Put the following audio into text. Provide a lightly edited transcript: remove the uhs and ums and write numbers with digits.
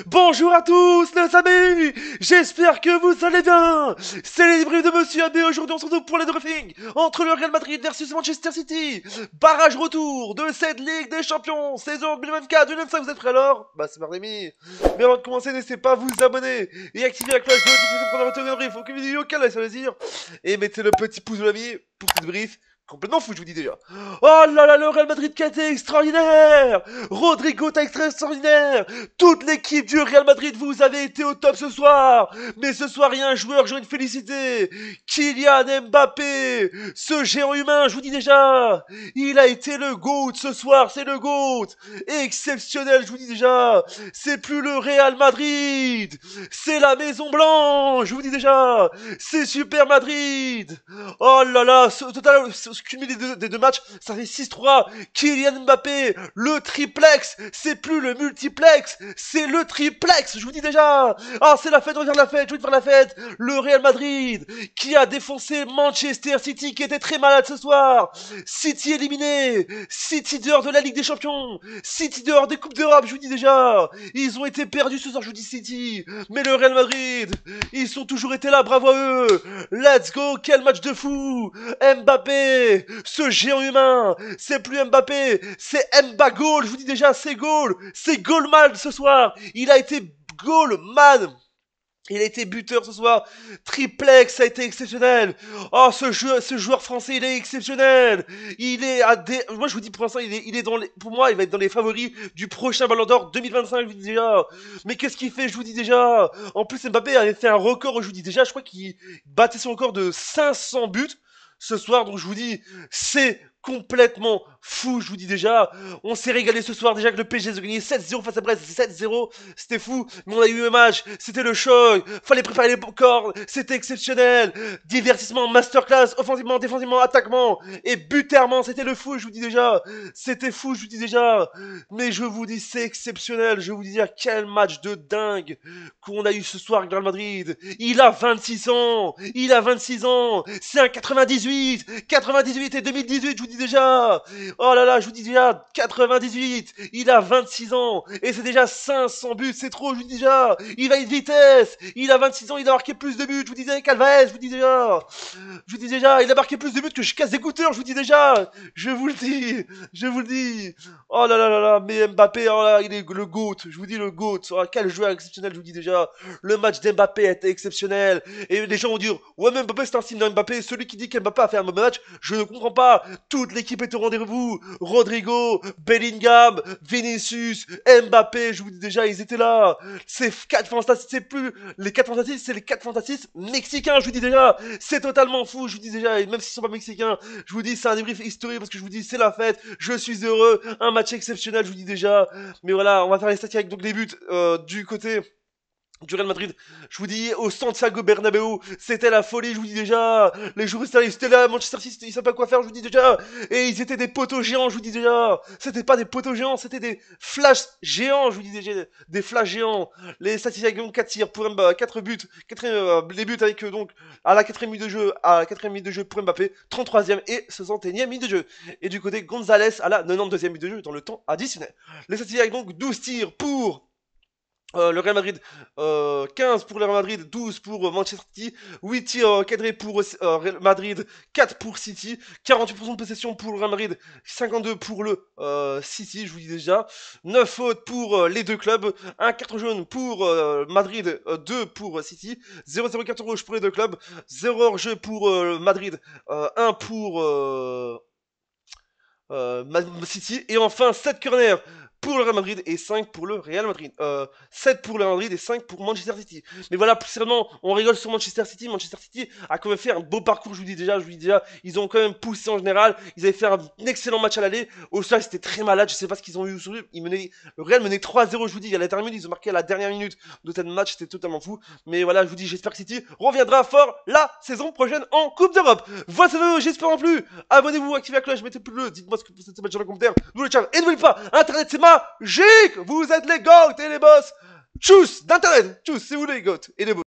Bonjour à tous les amis, j'espère que vous allez bien. C'est les débriefs de Monsieur AB. Aujourd'hui on se retrouve pour le débriefing entre le Real Madrid versus Manchester City. Barrage retour de cette Ligue des Champions, saison 2024-2025, vous êtes prêts alors? Bah c'est parti. Mais avant de commencer, n'hésitez pas à vous abonner et activer la cloche de notification pour avoir votre débrief. Aucune vidéo, aucun like, ça veut dire. Et mettez le petit pouce de l'ami pour ce débrief. Complètement fou, je vous dis déjà. Oh là là, le Real Madrid qui a été extraordinaire. Rodrigo t'a été extraordinaire. Toute l'équipe du Real Madrid, vous avez été au top ce soir. Mais ce soir, il y a un joueur que j'ai envie de féliciter. Kylian Mbappé. Ce géant humain, je vous dis déjà. Il a été le GOAT ce soir, c'est le GOAT. Exceptionnel, je vous dis déjà. C'est plus le Real Madrid. C'est la Maison Blanche, je vous dis déjà. C'est Super Madrid. Oh là là, au total, cumulé des deux matchs, ça fait 6-3. Kylian Mbappé, le triplex, c'est plus le multiplex, c'est le triplex, je vous dis déjà. Ah, c'est la fête, on va faire la fête, je vais faire la fête. Le Real Madrid, qui a défoncé Manchester City, qui était très malade ce soir. City éliminé, City dehors de la Ligue des Champions, City dehors des Coupes d'Europe, je vous dis déjà. Ils ont été perdus ce soir, je vous dis City. Mais le Real Madrid, ils ont toujours été là, bravo à eux. Let's go, quel match de fou. Mbappé, ce géant humain, c'est plus Mbappé, c'est Mbagoal, je vous dis déjà, c'est Goalman ce soir, il a été Goalman. Il a été buteur ce soir. Triplex, ça a été exceptionnel. Oh, ce joueur français, il est exceptionnel. Il est à des... Moi, je vous dis, pour l'instant, il est dans les... Pour moi, il va être dans les favoris du prochain Ballon d'Or 2025, je vous dis déjà. Mais qu'est-ce qu'il fait, je vous dis déjà. En plus, Mbappé avait fait un record, je vous dis déjà. Je crois qu'il battait son record de 500 buts ce soir. Donc, je vous dis, c'est complètement fou, je vous dis déjà. On s'est régalé ce soir déjà que le PSG a gagné 7-0 face à Brest, 7-0, c'était fou, mais on a eu un match, c'était le choc, fallait préparer les corps, c'était exceptionnel, divertissement, masterclass, offensivement, défensivement, attaquement, et buterment, c'était le fou, je vous dis déjà, c'était fou, je vous dis déjà, mais je vous dis, c'est exceptionnel, je vous dis, quel match de dingue qu'on a eu ce soir avec le Real Madrid. Il a 26 ans, c'est un 98 et 2018, je vous dis déjà. Oh là là, je vous dis déjà, 98, il a 26 ans, et c'est déjà 500 buts, c'est trop, je vous dis déjà. Il a une vitesse, il a 26 ans, il a marqué plus de buts, je vous dis déjà, Calvez, je vous dis déjà. Je vous dis déjà, il a marqué plus de buts que je casse d'écouteurs, je vous dis déjà. Je vous le dis, je vous le dis. Oh là là là là, mais Mbappé, oh là, il est le GOAT, je vous dis le GOAT. Oh, quel joueur exceptionnel, je vous dis déjà. Le match d'Mbappé a été exceptionnel, et les gens vont dire, ouais mais Mbappé c'est un signe d'Mbappé, celui qui dit qu'Mbappé a fait un mauvais match, je ne comprends pas. Toute l'équipe est au rendez-vous. Rodrigo, Bellingham, Vinicius, Mbappé, je vous dis déjà, ils étaient là. C'est 4 fantastiques, c'est plus les 4 fantastiques, c'est les 4 fantastiques mexicains, je vous dis déjà. C'est totalement fou, je vous dis déjà, et même s'ils sont pas mexicains, je vous dis, c'est un débrief historique parce que je vous dis, c'est la fête, je suis heureux, un match exceptionnel, je vous dis déjà. Mais voilà, on va faire les statistiques avec donc les buts du côté du Real Madrid, je vous dis, au Santiago Bernabéu, c'était la folie, je vous dis déjà, les joueurs c'était là, Manchester City, ils savaient pas quoi faire, je vous dis déjà, et ils étaient des poteaux géants, je vous dis déjà, c'était pas des poteaux géants, c'était des flashs géants, je vous dis déjà, des flashs géants, les statistiques donc 4 tirs pour Mbappé, 4 buts, les buts avec donc, à la 4ème minute de jeu pour Mbappé, 33ème et 61ème minute de jeu, et du côté Gonzalez à la 92ème minute de jeu dans le temps additionnel. Les statistiques avec donc 12 tirs pour le Real Madrid, 15 pour le Real Madrid, 12 pour Manchester City, 8 tirs cadrés pour Real Madrid, 4 pour City, 48% de possession pour le Real Madrid, 52 pour le City, je vous dis déjà, 9 fautes pour les deux clubs, 1 carton jaune pour Madrid, 2 pour City, 0-0 carton rouge pour les deux clubs, 0 hors-jeu pour Madrid, 1 pour City, et enfin 7 corners pour le Real Madrid et 5 pour le Real Madrid. 7 pour le Real Madrid et 5 pour Manchester City. Mais voilà, plus sérieusement, on rigole sur Manchester City. Manchester City a quand même fait un beau parcours, je vous dis déjà. Ils ont quand même poussé en général. Ils avaient fait un excellent match à l'aller. Au stade, c'était très malade. Je sais pas ce qu'ils ont eu sur lui. Le Real menait 3-0, je vous dis. À la dernière minute, ils ont marqué à la dernière minute de tel match. C'était totalement fou. Mais voilà, je vous dis, j'espère que City reviendra fort la saison prochaine en Coupe d'Europe. Voilà, j'espère en plus. Abonnez-vous, activez la cloche, mettez le pouce bleu. Dites-moi ce que vous pensez de ce match dans les commentaires. Nous les et n'oubliez pas, Internet c'est magique. Vous êtes les GOAT et les boss. Tchuss d'internet. Tchuss, c'est vous les GOAT et les boss.